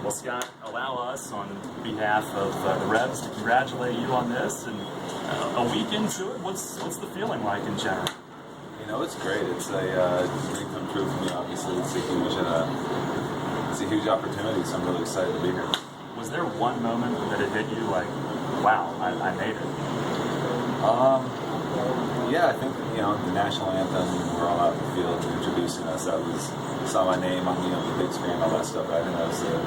Well, Scott, allow us on behalf of the Rebs to congratulate you on this. And a week into it, what's the feeling like in general? You know, it's great. It's a dream come true for me. Obviously, it's a huge opportunity. So I'm really excited to be here. Was there one moment that it hit you like, wow, I made it? Yeah, I think the national anthem. We're all out in the field introducing us. That was saw my name on the big screen, all that stuff. I think that was the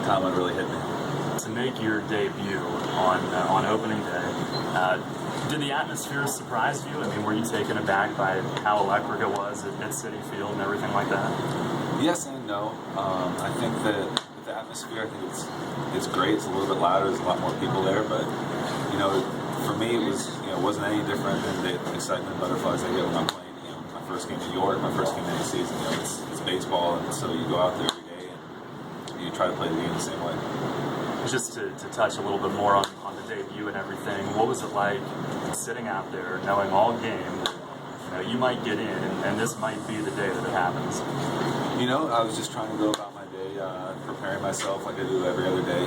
time it really hit me. To make your debut on opening day, did the atmosphere surprise you? I mean, were you taken aback by how electric it was at Citi Field and everything like that? Yes and no. I think that with the atmosphere, I think it's great. It's a little bit louder. There's a lot more people there, but for me, it wasn't any different than the excitement and butterflies I get when I'm playing. My first game in New York, my first game in any season. It's baseball, and so you go out there every day and you try to play the game the same way. Just to touch a little bit more on the debut and everything, what was it like sitting out there knowing all game that you might get in and this might be the day that it happens? I was just trying to go about my day, preparing myself like I do every other day.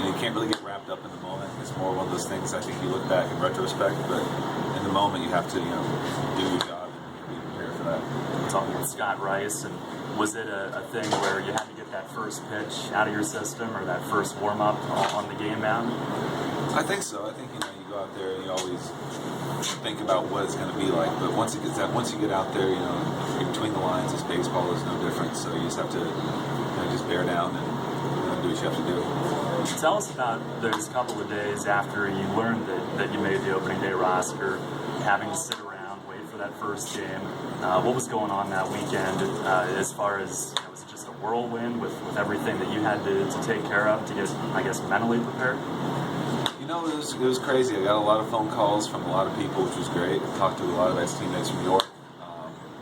You can't really get wrapped up in the moment. It's more one of those things I think you look back in retrospect, but in the moment you have to, do your job and be prepared for that. I'm talking with Scott Rice, and was it a thing where you had to get that first pitch out of your system or that first warm-up on the game mound? I think so. I think, you go out there and you always think about what it's going to be like, but once you get out there, between the lines, it's baseball, is no different, so you just have to just bear down and do what you have to do. Tell us about those couple of days after you learned that you made the opening day roster, having to sit around, wait for that first game. What was going on that weekend as far as, was it just a whirlwind with everything that you had to take care of to get, I guess, mentally prepared? It was crazy. I got a lot of phone calls from a lot of people, which was great. I talked to a lot of ex-teammates from New York.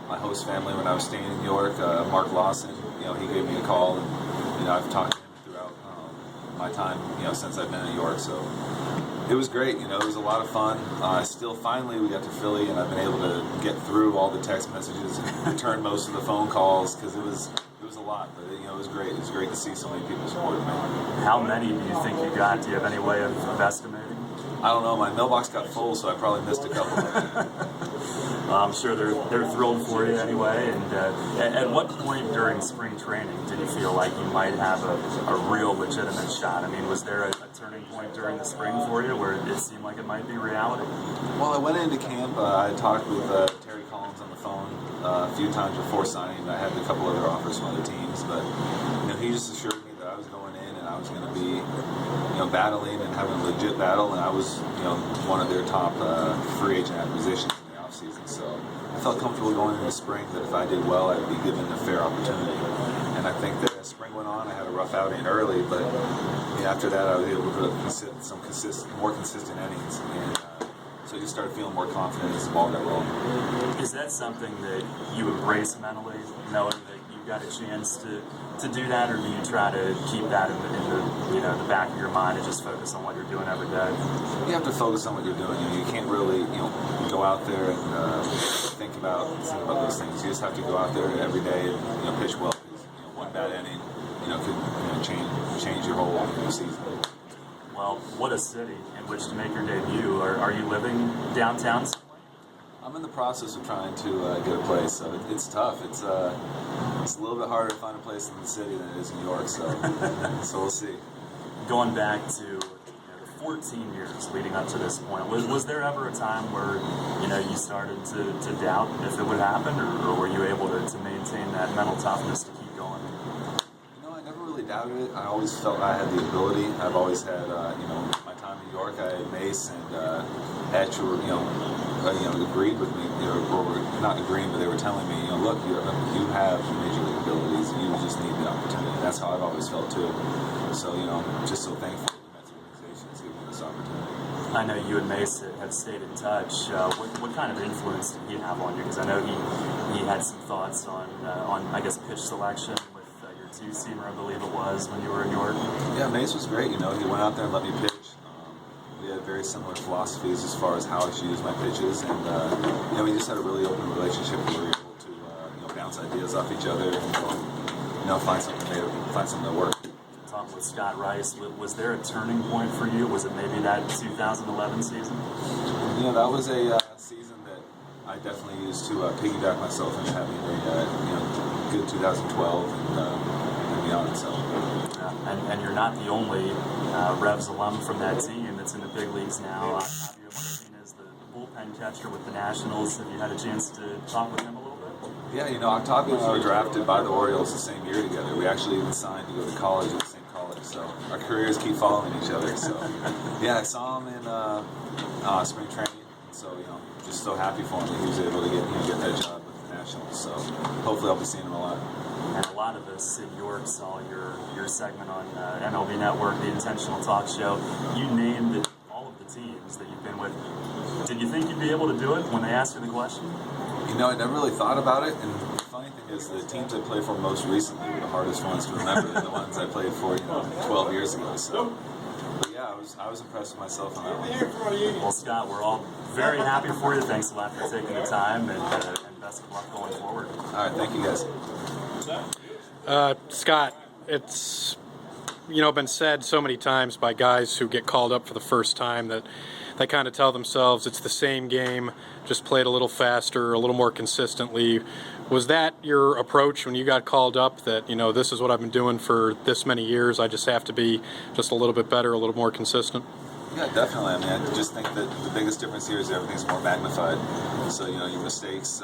My host family, when I was staying in New York, Mark Lawson, he gave me a call, and I've talked to him throughout my time, since I've been in New York. So it was great. It was a lot of fun. Still, finally, we got to Philly, and I've been able to get through all the text messages and return most of the phone calls because it was a lot. But it was great. It was great to see so many people supporting me. How many do you think you got? Do you have any way of estimating? I don't know. My mailbox got full, so I probably missed a couple of them. I'm sure they're thrilled for you anyway. And at what point during spring training did you feel like you might have a real legitimate shot? I mean, was there a turning point during the spring for you where it seemed like it might be reality? Well, I went into camp. I talked with Terry Collins on the phone a few times before signing. I had a couple other offers from other teams, but he just assured me that I was going in and I was going to be battling and having a legit battle, and I was one of their top free agent acquisitions in the offseason. So I felt comfortable going into spring that if I did well, I'd be given a fair opportunity. And I think that as spring went on, I had a rough outing early, but after that, I was able to put more consistent innings, and so you started feeling more confident as the ball got rolling. Is that something that you embrace mentally, knowing that you got a chance to do that, or do you try to keep that in the back of your mind and just focus on what you're doing every day? You have to focus on what you're doing. You can't really go out there and think about those things. You just have to go out there every day and pitch well. Because one bad inning could change your whole season. Well, what a city in which to make your debut. Are you living downtown? I'm in the process of trying to get a place, so it's tough. It's a little bit harder to find a place in the city than it is in New York, so we'll see. Going back to the 14 years leading up to this point, was there ever a time where you started to doubt if it would happen, or were you able to maintain that mental toughness to keep going? I never really doubted it. I always felt I had the ability. I've always had, my time in New York, I had Mace and Etch were, agreed with me, or not agreeing, but they were telling me, look, you have major league abilities. You just need the opportunity. And that's how I've always felt too. So, I'm just so thankful that the Mets organization has given me this opportunity. I know you and Mace have stayed in touch. What kind of influence did he have on you? Because I know he had some thoughts on I guess pitch selection with your two-seamer, I believe it was, when you were in New York. Yeah, Mace was great. He went out there and let me pitch. We had very similar philosophies as far as how I should use my pitches, and we just had a really open relationship where we were able to bounce ideas off each other. And, find something to work. Talking with Scott Rice, was there a turning point for you? Was it maybe that 2011 season? That was a season that I definitely used to piggyback myself into having a good 2012 and beyond. So. And you're not the only Revs alum from that team that's in the big leagues now. Javier Martinez, the bullpen catcher with the Nationals. Have you had a chance to talk with him a little bit? Yeah, Octavio and I were drafted by the Orioles the same year together. We actually even signed to go to college at the same college. So our careers keep following each other. So yeah, I saw him in spring training. So just so happy for him that he was able to get that job with the Nationals. So hopefully I'll be seeing him a lot. And a lot of us in York saw your segment on MLB Network, the Intentional Talk Show. You named all of the teams that you've been with. Did you think you'd be able to do it when they asked you the question? I never really thought about it. And the funny thing is, the teams I played for most recently were the hardest ones to remember than the ones I played for 12 years ago. So, but yeah, I was impressed with myself on that one. Well, Scott, we're all very happy for you. Thanks a lot for taking the time, and best of luck going forward. All right, thank you guys. Scott, it's been said so many times by guys who get called up for the first time that they kind of tell themselves it's the same game, just played a little faster, a little more consistently. Was that your approach when you got called up, that this is what I've been doing for this many years, I just have to be just a little bit better, a little more consistent? Yeah, definitely. I mean, I just think that the biggest difference here is everything's more magnified. So your mistakes,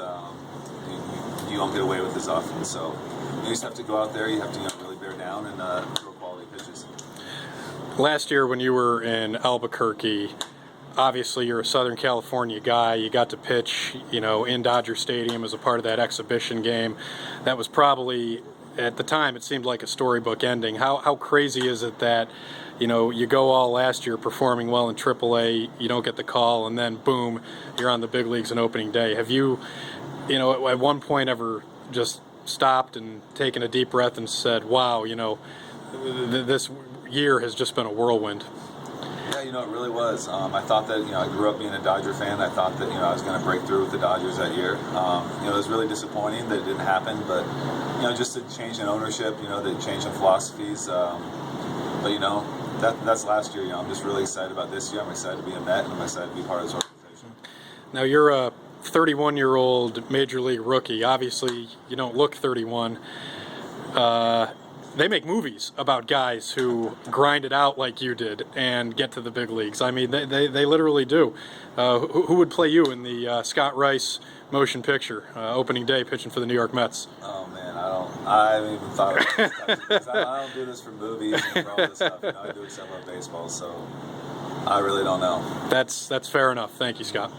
you don't get away with as often. So you just have to go out there, you have to really bear down and throw quality pitches. Last year when you were in Albuquerque, obviously you're a Southern California guy. You got to pitch, in Dodger Stadium as a part of that exhibition game. That was probably, at the time, it seemed like a storybook ending. How crazy is it that, you go all last year performing well in AAA, you don't get the call, and then boom, you're on the big leagues on opening day. Have you, at one point ever just stopped and taken a deep breath and said, wow, this year has just been a whirlwind? Yeah, it really was. I thought that, I grew up being a Dodger fan. I thought that, I was going to break through with the Dodgers that year. It was really disappointing that it didn't happen, but, just a change in ownership, the change in philosophies. But, that's last year. I'm just really excited about this year. I'm excited to be a Met, and I'm excited to be part of this organization. Now, you're a 31-year-old major league rookie. Obviously, you don't look 31. They make movies about guys who grind it out like you did and get to the big leagues. I mean, they literally do. Who would play you in the Scott Rice motion picture, opening day, pitching for the New York Mets? Oh man, I haven't even thought about this because I don't do this for movies and for all this stuff. I do it because I love baseball, so I really don't know. That's fair enough. Thank you, Scott.